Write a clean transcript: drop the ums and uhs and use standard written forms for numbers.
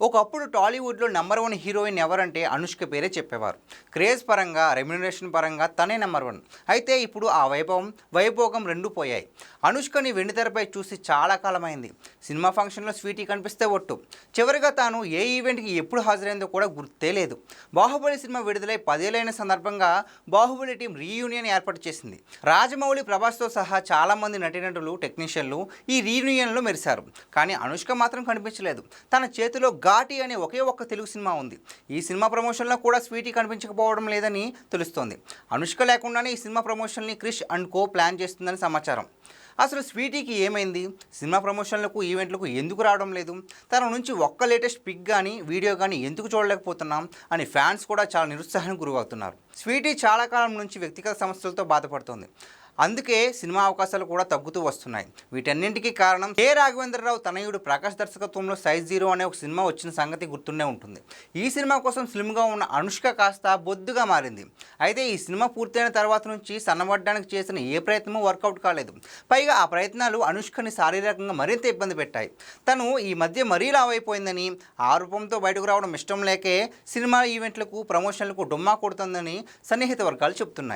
ఒకప్పుడు టాలీవుడ్లో number one heroine ఎవరంటే అనుష్క పేరే చెప్పేవారు. క్రేజ్ పరంగా, రెమ్యునరేషన్ పరంగా తనే నెంబర్ వన్. అయితే ఇప్పుడు ఆ వైభోగం రెండూ పోయాయి. అనుష్కని వెండితెరపై చూసి చాలా కాలమైంది. సినిమా ఫంక్షన్లో స్వీటీ కనిపిస్తే ఒట్టు. చివరిగా తాను ఏ ఈవెంట్కి ఎప్పుడు హాజరైందో కూడా గుర్తే లేదు. బాహుబలి సినిమా విడుదలై 10 ఏళ్లైన సందర్భంగా బాహుబలి టీం రీయూనియన్ ఏర్పాటు చేసింది. రాజమౌళి, ప్రభాస్తో సహా చాలామంది నటీనటులు, టెక్నీషియన్లు ఈ రీయూనియన్లో మెరిశారు. కానీ అనుష్క మాత్రం కనిపించలేదు. తన చేతిలో ఘాటి అనే ఒకే ఒక్క తెలుగు సినిమా ఉంది. ఈ సినిమా ప్రమోషన్లో కూడా స్వీటీ కనిపించకపోవడం లేదని తెలుస్తోంది. అనుష్క లేకుండానే ఈ సినిమా ప్రమోషన్ని క్రిష్ అండ్ కో ప్లాన్ చేస్తుందని సమాచారం. అసలు స్వీటీకి ఏమైంది? సినిమా ప్రమోషన్లకు, ఈవెంట్లకు ఎందుకు రావడం లేదు? తన నుంచి ఒక్క లేటెస్ట్ పిక్ కానీ, వీడియో కానీ ఎందుకు చూడలేకపోతున్నాం అని ఫ్యాన్స్ కూడా చాలా నిరుత్సాహానికి గురవుతున్నారు. స్వీటీ చాలా కాలం నుంచి వ్యక్తిగత సమస్యలతో బాధపడుతోంది. అందుకే సినిమా అవకాశాలు కూడా తగ్గుతూ వస్తున్నాయి. వీటన్నింటికీ కారణం కె రాఘవేంద్రరావు తనయుడు ప్రకాష్ దర్శకత్వంలో సైజ్ 0 అనే ఒక సినిమా వచ్చిన సంగతి గుర్తుండే ఉంటుంది. ఈ సినిమా కోసం స్లిమ్గా ఉన్న అనుష్క కాస్త బొద్దుగా మారింది. అయితే ఈ సినిమా పూర్తయిన తర్వాత నుంచి సన్నబడ్డానికి చేసిన ఏ ప్రయత్నమూ వర్కౌట్ కాలేదు. పైగా ఆ ప్రయత్నాలు అనుష్కని శారీరకంగా మరింత ఇబ్బంది పెట్టాయి. తను ఈ మధ్య మరీ లావైపోయిందని, ఆ రూపంతో బయటకు రావడం ఇష్టం లేకే సినిమా ఈవెంట్లకు, ప్రమోషన్లకు డుమ్మా కొడుతుందని సన్నిహిత వర్గాలు చెబుతున్నాయి.